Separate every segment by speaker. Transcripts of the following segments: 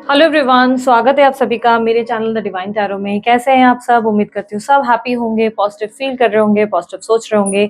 Speaker 1: Hello everyone, स्वागत है आप सभी का मेरे चैनल द डिवाइन टैरो में। कैसे हैं आप सब? उम्मीद करती हूँ सब हैप्पी होंगे, पॉजिटिव फील कर रहे होंगे, पॉजिटिव सोच रहे होंगे।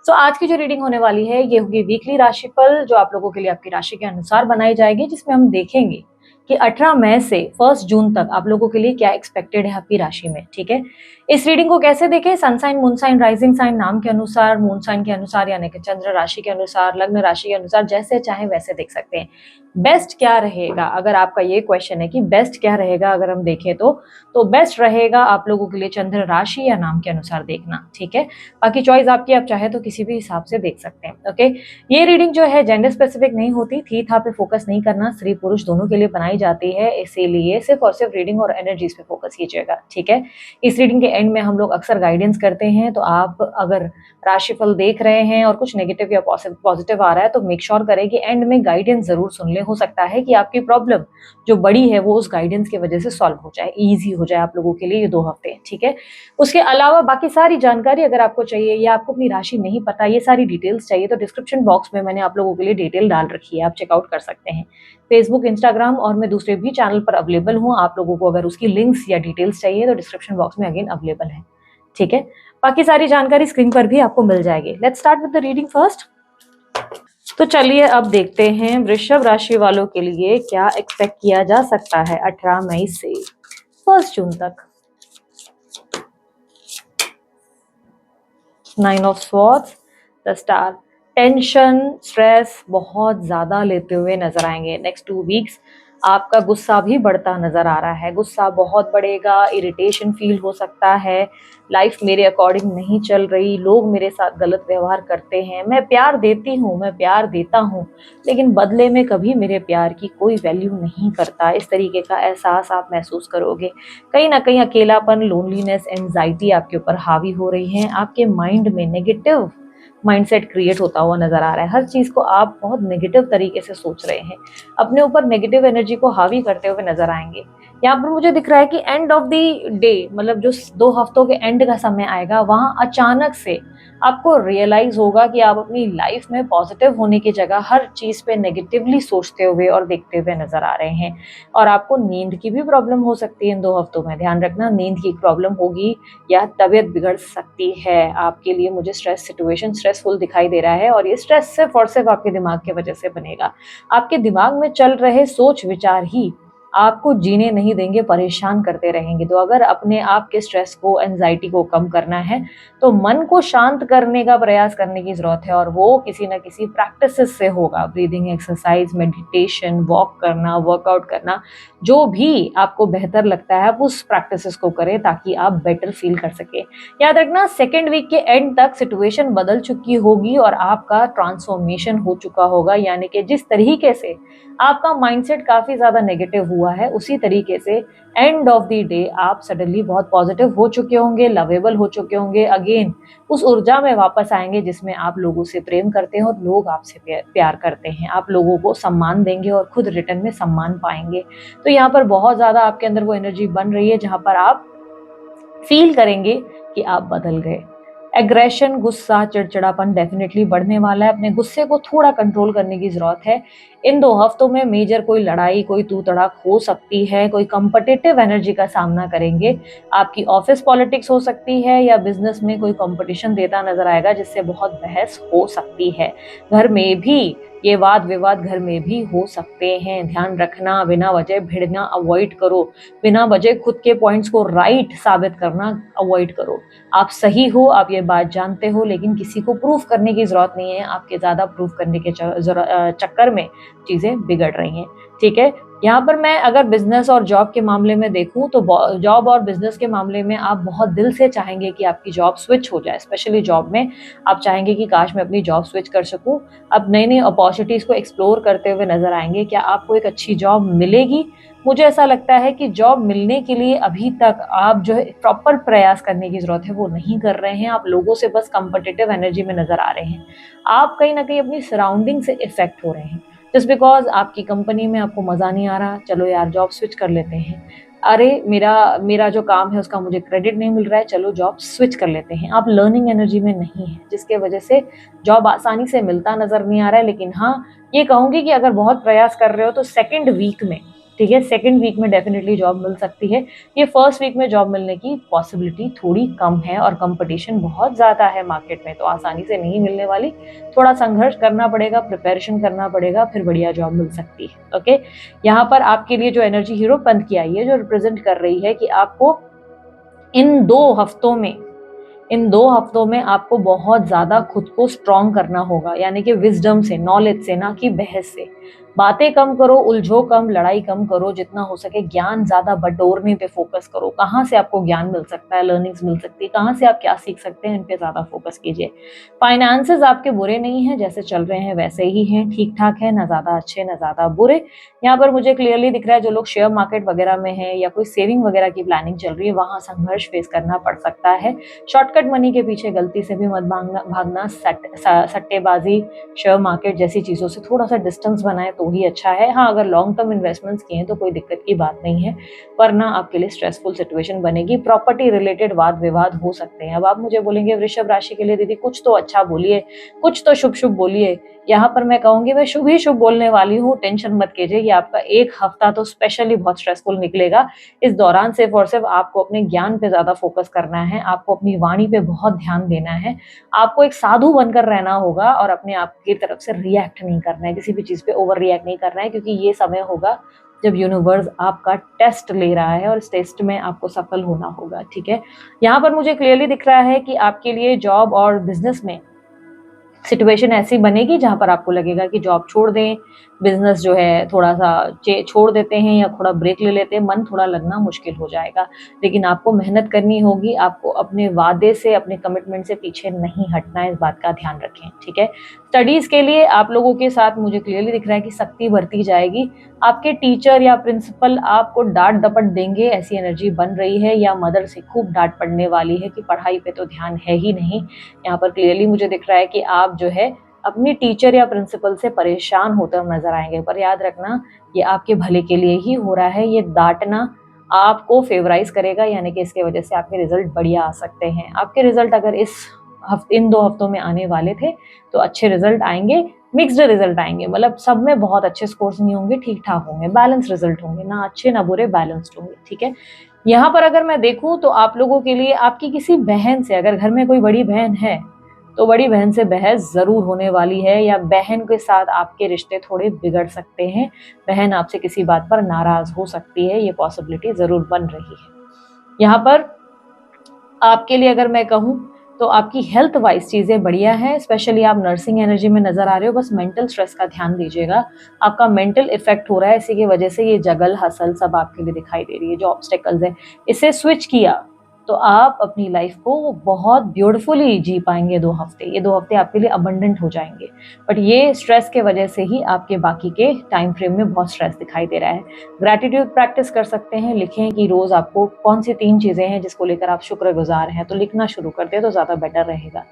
Speaker 1: आज की जो रीडिंग होने वाली है ये होगी वीकली राशिफल, जो आप लोगों के लिए आपकी राशि के अनुसार बनाई जाएगी, जिसमें हम देखेंगे कि 18 मई से 1 जून तक आप लोगों के लिए क्या एक्सपेक्टेड है आपकी राशि में। ठीक है, इस रीडिंग को कैसे देखें? Sun sign, moon sign, rising sign, नाम के अनुसार, मून साइन के अनुसार यानी कि चंद्र राशि के अनुसार, लग्न राशि के अनुसार, जैसे चाहे वैसे देख सकते हैं। बेस्ट क्या रहेगा, अगर आपका ये क्वेश्चन है कि बेस्ट क्या रहेगा, अगर हम देखें तो बेस्ट रहेगा आप लोगों के लिए चंद्र राशि या नाम के अनुसार देखना। ठीक है, बाकी चॉइस आपकी, आप चाहे तो किसी भी हिसाब से देख सकते हैं। ओके, ये रीडिंग जो है जेंडर स्पेसिफिक नहीं होती, थी था पे फोकस नहीं करना, स्त्री पुरुष दोनों के लिए बनाई जाती है, इसीलिए सिर्फ और सिर्फ रीडिंग और एनर्जीज पे फोकस कीजिएगा। ठीक है, इस रीडिंग के एंड में हम लोग अक्सर गाइडेंस करते हैं, तो आप अगर राशिफल देख रहे हैं और कुछ नेगेटिव या पॉजिटिव आ रहा है तो मेक श्योर करें कि एंड में गाइडेंस जरूर सुन लें। हो सकता है कि आपकी प्रॉब्लम जो बड़ी है वो उस गाइडेंस की वजह से सॉल्व हो जाए, इजी हो जाए आप लोगों के लिए ये 2 हफ्ते। ठीक है, उसके अलावा बाकी सारी जानकारी अगर आपको चाहिए या आपको अपनी राशि नहीं पता, ये सारी डिटेल्स चाहिए, तो डिस्क्रिप्शन बॉक्स में मैंने आप लोगों के लिए डिटेल डाल रखी है, आप चेकआउट कर सकते हैं। फेसबुक, इंस्टाग्राम और मैं दूसरे भी चैनल पर अवेलेबल हूँ, आप लोगों को अगर उसकी लिंक्स या डिटेल्स चाहिए तो डिस्क्रिप्शन बॉक्स में अगेन अवेलेबल है। ठीक है, बाकी सारी जानकारी स्क्रीन पर भी आपको मिल जाएगी। Let's start with the reading first. तो चलिए अब देखते हैं वृषभ राशि वालों के लिए क्या एक्सपेक्ट किया जा सकता है 18 मई से 1 जून तक। 9 of swords, the star. Tension, stress बहुत ज्यादा लेते हुए नजर आएंगे नेक्स्ट 2 वीक्स। आपका गुस्सा भी बढ़ता नजर आ रहा है, गुस्सा बहुत बढ़ेगा, इरिटेशन फील हो सकता है, लाइफ मेरे अकॉर्डिंग नहीं चल रही, लोग मेरे साथ गलत व्यवहार करते हैं, मैं प्यार देती हूँ, मैं प्यार देता हूँ, लेकिन बदले में कभी मेरे प्यार की कोई वैल्यू नहीं करता, इस तरीके का एहसास आप महसूस करोगे। कहीं ना कहीं अकेलापन, लोनलीनेस, एंजाइटी आपके ऊपर हावी हो रही है, आपके माइंड में नेगेटिव माइंडसेट क्रिएट होता हुआ नजर आ रहा है, हर चीज को आप बहुत नेगेटिव तरीके से सोच रहे हैं, अपने ऊपर नेगेटिव एनर्जी को हावी करते हुए नजर आएंगे। यहाँ पर मुझे दिख रहा है कि एंड ऑफ द डे, मतलब जो 2 हफ्तों के एंड का समय आएगा, वहां अचानक से आपको रियलाइज होगा कि आप अपनी लाइफ में पॉजिटिव होने की जगह हर चीज पे नेगेटिवली सोचते हुए और देखते हुए नजर आ रहे हैं। और आपको नींद की भी प्रॉब्लम हो सकती है इन 2 हफ्तों में, ध्यान रखना, नींद की प्रॉब्लम होगी या तबीयत बिगड़ सकती है आपके लिए। मुझे स्ट्रेस सिचुएशन स्ट्रेसफुल दिखाई दे रहा है और ये स्ट्रेस सिर्फ और सिर्फ आपके दिमाग की वजह से बनेगा। आपके दिमाग में चल रहे सोच विचार ही आपको जीने नहीं देंगे, परेशान करते रहेंगे। तो अगर अपने आप के स्ट्रेस को, एंजाइटी को कम करना है तो मन को शांत करने का प्रयास करने की जरूरत है, और वो किसी न किसी प्रैक्टिस से होगा। ब्रीदिंग एक्सरसाइज, मेडिटेशन, वॉक करना, वर्कआउट करना, जो भी आपको बेहतर लगता है आप उस प्रैक्टिस को करें ताकि आप बेटर फील कर सके। याद रखना, सेकेंड वीक के एंड तक सिचुएशन बदल चुकी होगी और आपका ट्रांसफॉर्मेशन हो चुका होगा, यानी कि जिस तरीके से आपका माइंडसेट काफी ज्यादा नेगेटिव हुआ है, उसी तरीके से एंड ऑफ द डे आप सडनली बहुत पॉजिटिव हो चुके होंगे, लवेबल हो चुके होंगे, अगेन उस ऊर्जा में वापस आएंगे जिसमें आप लोगों से प्रेम करते हैं और लोग आपसे प्यार करते हैं, आप लोगों को सम्मान देंगे और खुद रिटर्न में सम्मान पाएंगे। तो यहाँ पर बहुत ज्यादा आपके अंदर वो एनर्जी बन रही है जहां पर आप फील करेंगे कि आप बदल गए। एग्रेशन, गुस्सा, चिड़चिड़ापन डेफिनेटली बढ़ने वाला है, अपने गुस्से को थोड़ा कंट्रोल करने की जरूरत है। इन 2 हफ्तों में मेजर कोई लड़ाई, कोई तू तड़ाक हो सकती है, कोई कंपटिटिव एनर्जी का सामना करेंगे। आपकी ऑफिस पॉलिटिक्स हो सकती है या बिजनेस में कोई कंपटीशन देता नजर आएगा जिससे बहुत बहस हो सकती है। घर में भी ये वाद विवाद घर में भी हो सकते हैं, ध्यान रखना, बिना वजह भिड़ना अवॉइड करो, बिना वजह खुद के पॉइंट्स को राइट साबित करना अवॉइड करो। आप सही हो, आप ये बात जानते हो, लेकिन किसी को प्रूफ करने की जरूरत नहीं है, आपके ज्यादा प्रूफ करने के चक्कर में चीजें बिगड़ रही हैं। ठीक है, यहाँ पर मैं अगर बिजनेस और जॉब के मामले में देखूं तो जॉब और बिजनेस के मामले में आप बहुत दिल से चाहेंगे कि आपकी जॉब स्विच हो जाए। स्पेशली जॉब में आप चाहेंगे कि काश मैं अपनी जॉब स्विच कर सकूं। अब नई नई अपॉर्चुनिटीज को एक्सप्लोर करते हुए नजर आएंगे। क्या आपको एक अच्छी जॉब मिलेगी? मुझे ऐसा लगता है कि जॉब मिलने के लिए अभी तक आप जो है प्रॉपर प्रयास करने की जरूरत है वो नहीं कर रहे हैं, आप लोगों से बस कम्पिटिटिव एनर्जी में नजर आ रहे हैं। आप कहीं ना कहीं अपनी सराउंडिंग से इफेक्ट हो रहे हैं, जस्ट बिकॉज आपकी कंपनी में आपको मजा नहीं आ रहा, चलो यार जॉब स्विच कर लेते हैं। अरे मेरा मेरा जो काम है उसका मुझे क्रेडिट नहीं मिल रहा है, चलो जॉब स्विच कर लेते हैं। आप लर्निंग एनर्जी में नहीं है, जिसके वजह से जॉब आसानी से मिलता नजर नहीं आ रहा है। लेकिन हाँ, ये कहूंगी कि अगर बहुत प्रयास कर रहे हो तो सेकेंड वीक में ठीक है, सेकंड वीक में डेफिनेटली जॉब मिल सकती है। ये फर्स्ट वीक में जॉब मिलने की पॉसिबिलिटी थोड़ी कम है और कंपटीशन बहुत ज़्यादा है मार्केट में, तो आसानी से नहीं मिलने वाली। थोड़ा संघर्ष करना पड़ेगा, प्रिपरेशन करना पड़ेगा, फिर बढ़िया जॉब मिल सकती है। ओके, यहाँ पर आपके लिए जो एनर्जी हीरोपंत की आई है, जो रिप्रेजेंट कर रही है कि आपको इन 2 हफ्तों में आपको बहुत ज़्यादा खुद को स्ट्रॉन्ग करना होगा, यानी कि विजडम से, नॉलेज से, ना कि बहस से। बातें कम करो, उलझो कम, लड़ाई कम करो, जितना हो सके ज्ञान ज़्यादा बटोरने पे फोकस करो। कहाँ से आपको ज्ञान मिल सकता है, लर्निंग्स मिल सकती है, कहाँ से आप क्या सीख सकते हैं, इन पे ज़्यादा फोकस कीजिए। फाइनेंसेस आपके बुरे नहीं हैं, जैसे चल रहे हैं वैसे ही हैं, ठीक ठाक है, ना ज़्यादा अच्छे ना ज़्यादा बुरे। यहाँ पर मुझे क्लियरली दिख रहा है जो लोग शेयर मार्केट वगैरह में हैं या कोई सेविंग वगैरह की प्लानिंग चल रही है, वहाँ संघर्ष फेस करना पड़ सकता है। शॉर्टकट मनी के पीछे गलती से भी मत भागना। सट्टेबाजी, शेयर मार्केट जैसी चीज़ों से थोड़ा सा डिस्टेंस बनाए तो ही अच्छा है। हाँ, अगर लॉन्ग टर्म इन्वेस्टमेंट्स किए हैं तो कोई दिक्कत की बात नहीं है, वरना आपके लिए स्ट्रेसफुल सिचुएशन बनेगी। प्रॉपर्टी रिलेटेड वाद विवाद हो सकते हैं। अब आप मुझे बोलेंगे वृषभ राशि के लिए दीदी कुछ तो अच्छा बोलिए, कुछ तो शुभ शुभ बोलिए। यहाँ पर मैं कहूंगी मैं शुभ ही शुभ बोलने वाली हूँ, टेंशन मत कीजिए। ये आपका एक हफ्ता तो स्पेशली बहुत स्ट्रेसफुल निकलेगा। इस दौरान सिर्फ और सिर्फ आपको अपने ज्ञान पे ज्यादा फोकस करना है, आपको अपनी वाणी पे बहुत ध्यान देना है, आपको एक साधु बनकर रहना होगा और अपने आप की तरफ से रिएक्ट नहीं करना है, किसी भी चीज पे ओवर रिएक्ट नहीं करना है, क्योंकि ये समय होगा जब यूनिवर्स आपका टेस्ट ले रहा है और इस टेस्ट में आपको सफल होना होगा। ठीक है, यहाँ पर मुझे क्लियरली दिख रहा है कि आपके लिए जॉब और बिजनेस में सिचुएशन ऐसी बनेगी जहां पर आपको लगेगा कि जॉब छोड़ दें, बिजनेस जो है थोड़ा सा छोड़ देते हैं या थोड़ा ब्रेक ले लेते हैं, मन थोड़ा लगना मुश्किल हो जाएगा। लेकिन आपको मेहनत करनी होगी, आपको अपने वादे से, अपने कमिटमेंट से पीछे नहीं हटना है, इस बात का ध्यान रखें। ठीक है, स्टडीज के लिए आप लोगों के साथ मुझे क्लियरली दिख रहा है कि सख्ती बरती जाएगी। आपके टीचर या प्रिंसिपल आपको डांट डपट देंगे, ऐसी एनर्जी बन रही है, या मदर से खूब डांट पड़ने वाली है कि पढ़ाई पे तो ध्यान है ही नहीं। यहाँ पर क्लियरली मुझे दिख रहा है कि आप जो है अपनी टीचर या प्रिंसिपल से परेशान होते हुए नजर आएंगे, पर याद रखना ये आपके भले के लिए ही हो रहा है। ये डांटना आपको फेवराइज करेगा, यानी कि इसके वजह से आपके रिजल्ट बढ़िया आ सकते हैं। आपके रिजल्ट अगर इन 2 हफ्तों में आने वाले थे तो अच्छे रिजल्ट आएंगे, मिक्स्ड रिजल्ट आएंगे, मतलब सब में बहुत अच्छे स्कोर्स नहीं होंगे, ठीक ठाक होंगे, बैलेंस रिजल्ट होंगे, ना अच्छे ना बुरे, बैलेंस्ड होंगे। ठीक है, यहाँ पर अगर मैं देखूं तो आप लोगों के लिए आपकी किसी बहन से, अगर घर में कोई बड़ी बहन है तो बड़ी बहन से बहस जरूर होने वाली है, या बहन के साथ आपके रिश्ते थोड़े बिगड़ सकते हैं, बहन आपसे किसी बात पर नाराज हो सकती है, ये पॉसिबिलिटी जरूर बन रही है। यहाँ पर आपके लिए अगर मैं कहूँ तो आपकी हेल्थ वाइज चीजें बढ़िया है, स्पेशली आप नर्सिंग एनर्जी में नजर आ रहे हो, बस मेंटल स्ट्रेस का ध्यान दीजिएगा। आपका मेंटल इफेक्ट हो रहा है, इसी की वजह से ये जगल हसल सब आपके लिए दिखाई दे रही है। जो ऑब्स्टेकल्स है इसे स्विच किया तो आप अपनी लाइफ को बहुत ब्यूटीफुली जी पाएंगे। 2 हफ्ते, ये 2 हफ्ते आपके लिए अबंडेंट हो जाएंगे, बट ये स्ट्रेस के वजह से ही आपके बाकी के टाइम फ्रेम में बहुत स्ट्रेस दिखाई दे रहा है। ग्रैटिट्यूड प्रैक्टिस कर सकते हैं, लिखें कि रोज आपको कौन सी 3 चीजें हैं जिसको लेकर आप शुक्रगुजार हैं, तो लिखना शुरू कर दे तो ज्यादा बेटर रहेगा।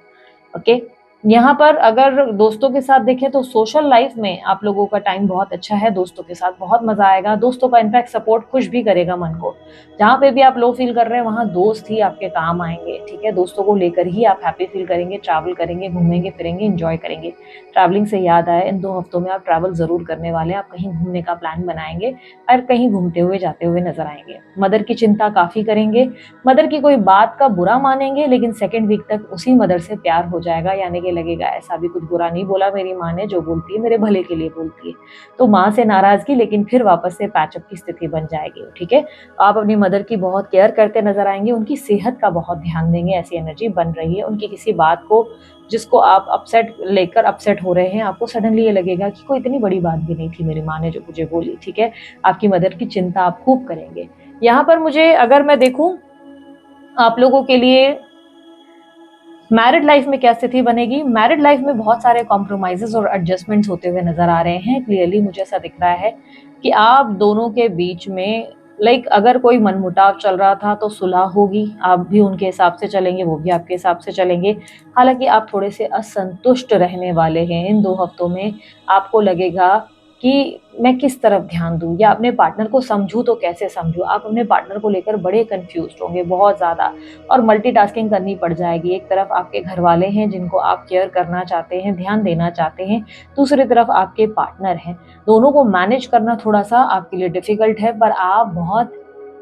Speaker 1: ओके, यहाँ पर अगर दोस्तों के साथ देखें तो सोशल लाइफ में आप लोगों का टाइम बहुत अच्छा है, दोस्तों के साथ बहुत मजा आएगा, दोस्तों का इनफैक्ट सपोर्ट खुश भी करेगा मन को। जहाँ पे भी आप लो फील कर रहे हैं वहाँ दोस्त ही आपके काम आएंगे। ठीक है, दोस्तों को लेकर ही आप हैप्पी फील करेंगे, ट्रैवल करेंगे, घूमेंगे फिरेंगे, एंजॉय करेंगे। ट्रैवलिंग से याद आया, इन 2 हफ्तों में आप ट्रैवल जरूर करने वाले हैं, आप कहीं घूमने का प्लान बनाएंगे और कहीं घूमते हुए जाते हुए नजर आएंगे। मदर की चिंता काफी करेंगे, मदर की कोई बात का बुरा मानेंगे, लेकिन सेकेंड वीक तक उसी मदर से प्यार हो जाएगा, यानी कि लगेगा ऐसा भी कुछ बुरा नहीं बोला मेरी माँ ने, जो बोलती है मेरे भले के लिए बोलती है। तो माँ से नाराजगी, लेकिन फिर वापस से पैचअप की स्थिति बन जाएगी। ठीक है, आप अपनी मदर की बहुत केयर करते नजर आएंगे, उनकी सेहत का बहुत ध्यान देंगे, ऐसी एनर्जी बन रही है। उनकी किसी बात को जिसको आप अपसेट हो रहे हैं, आपको सडनली ये लगेगा कि कोई इतनी बड़ी बात भी नहीं थी मेरी माँ ने जो मुझे बोली। ठीक है, आपकी मदर की चिंता आप खूब करेंगे। यहाँ पर मुझे अगर मैं देखूं आप लोगों के लिए मैरिड लाइफ में क्या स्थिति बनेगी, मैरिड लाइफ में बहुत सारे कॉम्प्रोमाइजेस और एडजस्टमेंट्स होते हुए नजर आ रहे हैं। क्लियरली मुझे ऐसा दिख रहा है कि आप दोनों के बीच में अगर कोई मनमुटाव चल रहा था तो सुलह होगी, आप भी उनके हिसाब से चलेंगे, वो भी आपके हिसाब से चलेंगे। हालांकि आप थोड़े से असंतुष्ट रहने वाले हैं इन 2 हफ्तों में। आपको लगेगा कि मैं किस तरफ ध्यान दूँ या अपने पार्टनर को समझूँ तो कैसे समझूँ। आप अपने पार्टनर को लेकर बड़े कन्फ्यूज़्ड होंगे बहुत ज़्यादा और मल्टीटास्किंग करनी पड़ जाएगी। एक तरफ आपके घरवाले हैं जिनको आप केयर करना चाहते हैं, ध्यान देना चाहते हैं, दूसरी तरफ आपके पार्टनर हैं। दोनों को मैनेज करना थोड़ा-सा आपके लिए डिफ़िकल्ट है, पर आप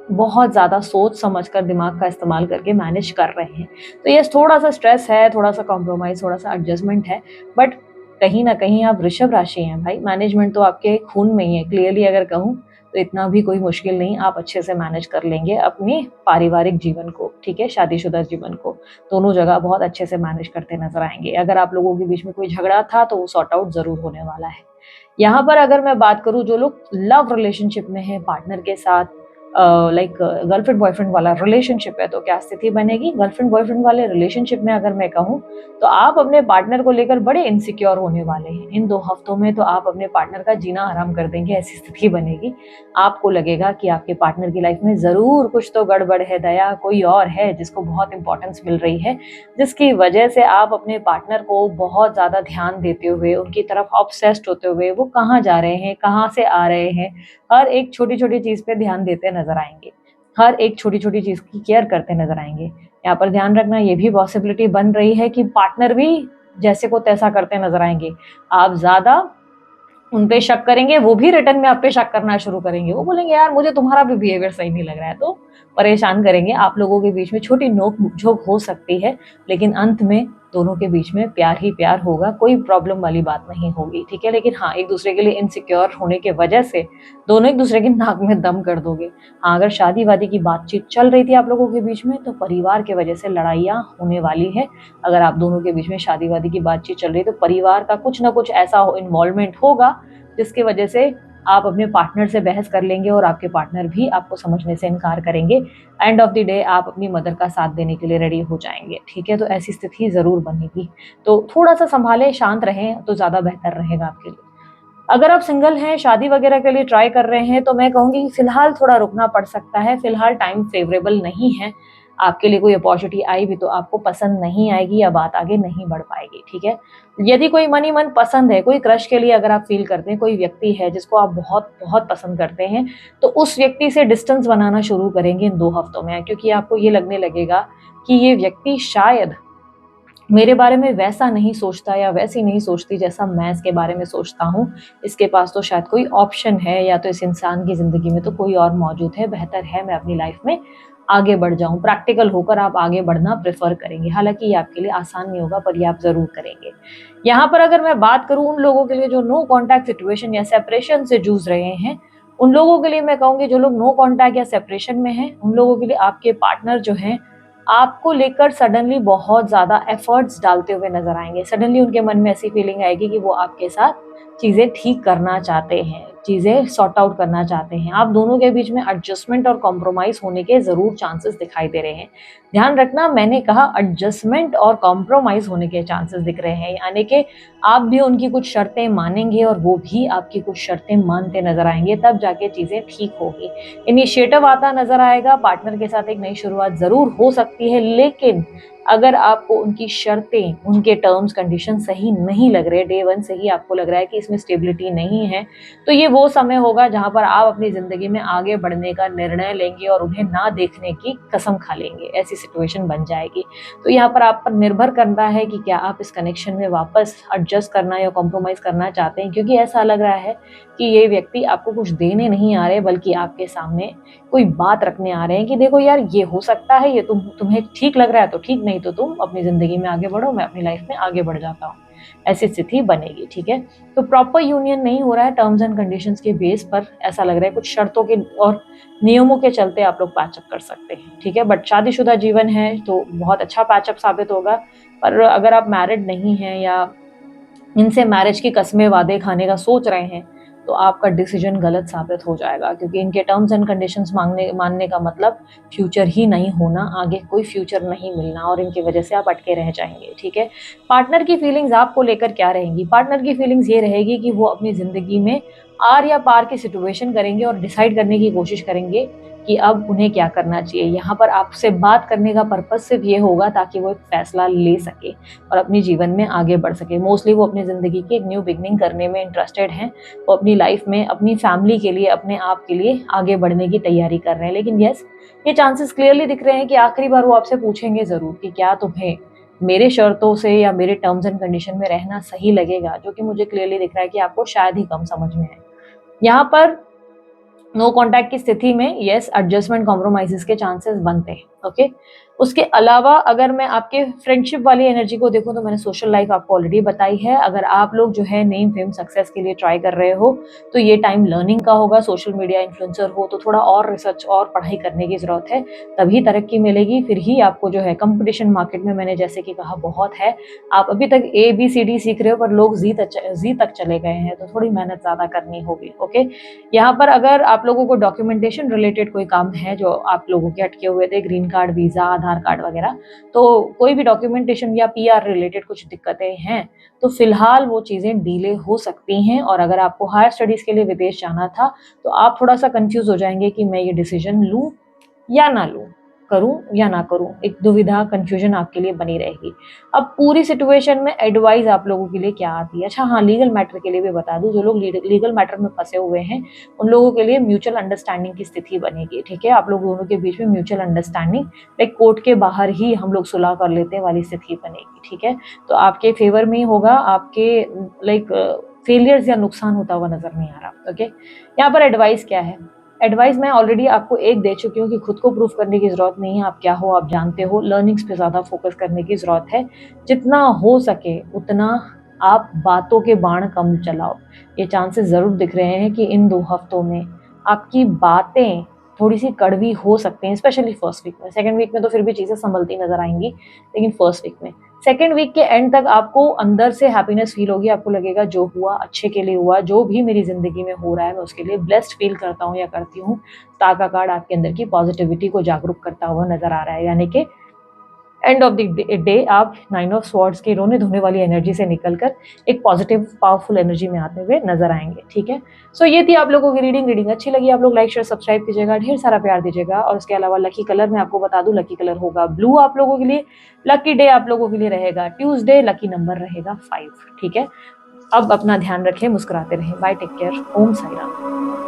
Speaker 1: बहुत ज़्यादा सोच समझ कर दिमाग का इस्तेमाल करके मैनेज कर रहे हैं। तो ये थोड़ा-सा स्ट्रेस है, थोड़ा-सा कॉम्प्रोमाइज़, थोड़ा-सा एडजस्टमेंट है, बट कहीं न कहीं आप वृषभ राशि हैं भाई, मैनेजमेंट तो आपके खून में ही है। क्लियरली अगर कहूँ तो इतना भी कोई मुश्किल नहीं, आप अच्छे से मैनेज कर लेंगे अपने पारिवारिक जीवन को, ठीक है? शादीशुदा जीवन को, दोनों जगह बहुत अच्छे से मैनेज करते नज़र आएँगे। अगर आप लोगों के बीच में कोई झगड़ा था तो वो सॉर्ट आउट ज़रूर होने वाला है। यहाँ पर अगर मैं बात करूँ जो लोग लव रिलेशनशिप में हैं पार्टनर के साथ लाइक गर्लफ्रेंड बॉयफ्रेंड वाला रिलेशनशिप है तो क्या स्थिति बनेगी? गर्लफ्रेंड बॉयफ्रेंड वाले रिलेशनशिप में अगर मैं कहूँ तो आप अपने पार्टनर को लेकर बड़े इनसिक्योर होने वाले हैं। इन 2 हफ्तों में तो आप अपने पार्टनर का जीना हराम कर देंगे, ऐसी स्थिति बनेगी। आपको लगेगा कि आपके पार्टनर की लाइफ में ज़रूर कुछ तो गड़बड़ है, दया कोई और है जिसको बहुत इम्पोर्टेंस मिल रही है, जिसकी वजह से आप अपने पार्टनर को बहुत ज़्यादा ध्यान देते हुए, उनकी तरफ ऑब्सेस्ड होते हुए, वो कहाँ जा रहे हैं, कहाँ से आ रहे हैं, हर एक छोटी-छोटी चीज़ पे ध्यान देते नज़र आएँगे। हर एक छोटी-छोटी चीज़ की केयर करते नज़र आएँगे। यहाँ पर ध्यान रखना ये भी पॉसिबिलिटी बन रही है कि पार्टनर भी जैसे को तैसा करते नज़र आएँगे। आप ज़्यादा उन पे शक करेंगे, वो भी रिटर्न में आप पे शक करना शुरू करेंगे। वो बोलेंगे यार मुझे तुम्हारा भी बिहेवियर सही नहीं लग रहा है, तो परेशान करेंगे। आप लोगों के बीच में छोटी नोक-झोंक हो सकती है, लेकिन अंत में दोनों के बीच में प्यार ही प्यार होगा, कोई प्रॉब्लम वाली बात नहीं होगी, ठीक है? लेकिन हाँ, एक-दूसरे के लिए इनसिक्योर होने की वजह से दोनों एक-दूसरे की नाक में दम कर दोगे। हाँ, अगर शादी-वादी की बातचीत चल रही थी आप लोगों के बीच में, तो परिवार की वजह से लड़ाइयाँ होने वाली है। अगर आप दोनों के बीच में शादी-वादी की बातचीत चल रही है, तो परिवार का कुछ न कुछ ऐसा इन्वॉल्वमेंट होगा जिसकी वजह से आप अपने पार्टनर से बहस कर लेंगे और आपके पार्टनर भी आपको समझने से इनकार करेंगे। एंड ऑफ द डे आप अपनी मदर का साथ देने के लिए रेडी हो जाएँगे, ठीक है? तो ऐसी स्थिति ज़रूर बनेगी। तो थोड़ा-सा सँभालें, शांत रहें तो ज़्यादा बेहतर रहेगा आपके लिए। अगर आप सिंगल हैं, शादी वगैरह के लिए ट्राई कर रहे हैं, तो मैं कहूँगी कि फ़िलहाल थोड़ा रुकना पड़ सकता है, फ़िलहाल टाइम फ़ेवरेबल नहीं है। आपके लिए कोई अपॉर्च्युनिटी आई भी तो आपको पसंद नहीं आएगी या बात आगे नहीं बढ़ पाएगी, ठीक है? यदि कोई मन ही मन पसंद है, कोई क्रश के लिए अगर आप फ़ील करते हैं, कोई व्यक्ति है जिसको आप बहुत-बहुत पसंद करते हैं, तो उस व्यक्ति से डिस्टेंस बनाना शुरू करेंगे इन 2 हफ्तों में, क्योंकि आपको ये लगने लगेगा कि ये व्यक्ति शायद मेरे बारे में वैसा नहीं सोचता या वैसी नहीं सोचती जैसा मैं इसके बारे में सोचता हूँ। इसके पास तो शायद कोई ऑप्शन है या तो इस इंसान की ज़िंदगी में तो कोई और मौजूद है, बेहतर है मैं अपनी लाइफ़ में आगे बढ़ जाऊँ। प्रैक्टिकल होकर आप आगे बढ़ना प्रेफ़र करेंगे। हालाँकि ये आपके लिए आसान नहीं होगा पर ये आप ज़रूर करेंगे। यहाँ पर अगर मैं बात करूँ उन लोगों के लिए जो नो कॉन्टैक्ट सिचुएशन या सेपरेशन से जूझ रहे हैं, उन लोगों के लिए मैं कहूँगी जो लोग नो कॉन्टैक्ट या सेपरेशन में हैं, उन लोगों के लिए आपके पार्टनर जो हैं आपको लेकर सडनली बहुत ज़्यादा एफर्ट्स डालते हुए नज़र आएँगे। सडनली उनके मन में ऐसी फीलिंग आएगी कि वो आपके साथ चीज़ें ठीक करना चाहते हैं, चीज़ें सॉर्ट आउट करना चाहते हैं। आप दोनों के बीच में एडजस्टमेंट और कॉम्प्रोमाइज़ होने के ज़रूर चांसेस दिखाई दे रहे हैं। ध्यान रखना मैंने कहा एडजस्टमेंट और कॉम्प्रोमाइज़ होने के चांसेस दिख रहे हैं, यानी कि आप भी उनकी कुछ शर्तें मानेंगे और वो भी आपकी कुछ शर्तें मानते नज़र आएँगे, तब जाके चीज़ें ठीक होगी। इनिशिएटिव आता नज़र आएगा, पार्टनर के साथ एक नई शुरुआत ज़रूर हो सकती है, लेकिन अगर आपको उनकी शर्तें, उनके टर्म्स कंडीशन सही नहीं लग रहे, डे 1 से ही आपको लग रहा है कि इसमें स्टेबिलिटी नहीं है, तो ये वो समय होगा जहाँ पर आप अपनी ज़िंदगी में आगे बढ़ने का निर्णय लेंगे और उन्हें ना देखने की कसम खा लेंगे, ऐसी सिचुएशन बन जाएगी। तो यहाँ पर आप पर निर्भर करता है कि क्या आप इस कनेक्शन में वापस एडजस्ट करना या कॉम्प्रोमाइज़ करना चाहते हैं, क्योंकि ऐसा लग रहा है कि ये व्यक्ति आपको कुछ देने नहीं आ रहे बल्कि आपके सामने कोई बात रखने आ रहे हैं कि देखो यार ये हो सकता है, ये तुम्हें ठीक लग रहा है तो ठीक, नहीं तो तुम अपनी ज़िंदगी में आगे बढ़ो, मैं अपनी लाइफ में आगे बढ़ जाता हूँ। ऐसी स्थिति बनेगी, ठीक है? तो प्रॉपर यूनियन नहीं हो रहा है, टर्म्स एंड कंडीशंस के बेस पर ऐसा लग रहा है, कुछ शर्तों के और नियमों के चलते आप लोग पैचअप कर सकते हैं, ठीक है? बट शादीशुदा जीवन है तो बहुत अच्छा पैचअप साबित होगा। पर अगर आप मैरिड नहीं हैं या इनसे मैरिज की कस्में वादे खाने का सोच रहे हैं, तो आपका डिसीजन गलत साबित हो जाएगा, क्योंकि इनके टर्म्स एंड कंडीशंस मानने का मतलब फ्यूचर ही नहीं होना, आगे कोई फ्यूचर नहीं मिलना और इनकी वजह से आप अटके रह जाएंगे, ठीक है? पार्टनर की फीलिंग्स आपको लेकर क्या रहेंगी? पार्टनर की फीलिंग्स ये रहेगी कि वो अपनी ज़िंदगी में आर या पार की सिचुएशन करेंगे और डिसाइड करने की कोशिश करेंगे कि अब उन्हें क्या करना चाहिए। यहाँ पर आपसे बात करने का पर्पस सिर्फ ये होगा ताकि वो एक फैसला ले सके और अपने जीवन में आगे बढ़ सके। मोस्टली वो अपनी ज़िंदगी की एक न्यू बिगनिंग करने में इंटरेस्टेड हैं। वो अपनी लाइफ में अपनी फैमिली के लिए, अपने आप के लिए आगे बढ़ने की तैयारी कर रहे हैं। लेकिन यस, ये चांसेस क्लियरली दिख रहे हैं कि आखिरी बार वो आपसे पूछेंगे ज़रूर कि क्या तुम्हें मेरे शर्तों से या मेरे टर्म्स एंड कंडीशन में रहना सही लगेगा, जो कि मुझे क्लियरली दिख रहा है कि आपको शायद ही कम समझ में है। यहाँ पर नो कॉन्टैक्ट की स्थिति में यस, एडजस्टमेंट कॉम्प्रोमाइजेस के चांसेस बनते हैं। ओके, उसके अलावा अगर मैं आपके फ्रेंडशिप वाली एनर्जी को देखूं तो मैंने सोशल लाइफ आपको ऑलरेडी बताई है। अगर आप लोग जो है नेम फेम सक्सेस के लिए ट्राई कर रहे हो तो ये टाइम लर्निंग का होगा। सोशल मीडिया इन्फ्लुएंसर हो तो थोड़ा और रिसर्च और पढ़ाई करने की जरूरत है, तभी तरक्की मिलेगी। फिर ही आपको जो है कंपटीशन मार्केट में, मैंने जैसे कि कहा, बहुत है। आप अभी तक ABCD सीख रहे हो पर लोग जी तक चले गए हैं, तो थोड़ी मेहनत ज्यादा करनी होगी। ओके, यहाँ पर अगर आप लोगों को डॉक्यूमेंटेशन रिलेटेड कोई काम है जो आप लोगों के अटके हुए थे, ग्रीन कार्ड, वीजा, आधार कार्ड वगैरह, तो कोई भी डॉक्यूमेंटेशन या PR रिलेटेड कुछ दिक्कतें हैं तो फिलहाल वो चीज़ें डिले हो सकती हैं। और अगर आपको हायर स्टडीज़ के लिए विदेश जाना था तो आप थोड़ा सा कंफ्यूज हो जाएंगे कि मैं ये डिसीजन लूँ या ना लूँ, करूँ या ना करूँ। एक दुविधा, कंफ्यूजन आपके लिए बनी रहेगी। अब पूरी सिचुएशन में एडवाइस आप लोगों के लिए क्या आती है? अच्छा हाँ, लीगल मैटर के लिए भी बता दूं, जो लोग लीगल मैटर में फंसे हुए हैं उन लोगों के लिए म्यूचुअल अंडरस्टैंडिंग की स्थिति बनेगी। ठीक है, आप लोग दोनों के बीच में म्यूचुअल अंडरस्टैंडिंग, लाइक कोर्ट के बाहर ही हम लोग सुलह कर लेते वाली स्थिति बनेगी। ठीक है, तो आपके फेवर में ही होगा, आपके लाइक फेलियर्स या नुकसान होता हुआ नजर नहीं आ रहा। ओके, यहाँ पर एडवाइस क्या है? एडवाइस मैं ऑलरेडी आपको एक दे चुकी हूँ कि खुद को प्रूफ करने की जरूरत नहीं है। आप क्या हो, आप जानते हो। लर्निंग्स पे ज़्यादा फोकस करने की जरूरत है। जितना हो सके उतना आप बातों के बाण कम चलाओ। ये चांसेस ज़रूर दिख रहे हैं कि इन 2 हफ्तों में आपकी बातें थोड़ी सी कड़वी हो सकती हैं, स्पेशली फर्स्ट वीक में। सेकेंड वीक में तो फिर भी चीज़ें संभलती नजर आएंगी, लेकिन फर्स्ट वीक में, सेकेंड वीक के एंड तक आपको अंदर से हैप्पीनेस फील होगी। आपको लगेगा जो हुआ अच्छे के लिए हुआ, जो भी मेरी जिंदगी में हो रहा है मैं उसके लिए ब्लेस्ड फील करता हूँ या करती हूँ। स्टार का कार्ड आपके अंदर की पॉजिटिविटी को जागरूक करता हुआ नजर आ रहा है, यानी कि एंड ऑफ द डे आप 9 ऑफ स्वॉर्ड्स की रोने धोने वाली एनर्जी से निकलकर एक पॉजिटिव पावरफुल एनर्जी में आते हुए नजर आएंगे। ठीक है, सो ये थी आप लोगों की रीडिंग अच्छी लगी आप लोग लाइक शेयर सब्सक्राइब कीजिएगा, ढेर सारा प्यार दीजिएगा। और उसके अलावा लकी कलर मैं आपको बता दूं, लकी कलर होगा ब्लू आप लोगों के लिए। लकी डे आप लोगों के लिए रहेगा ट्यूसडे, लकी नंबर रहेगा 5। ठीक है, अब अपना ध्यान रखें, मुस्कुराते रहें। बाय, टेक केयर, ओम साई राम।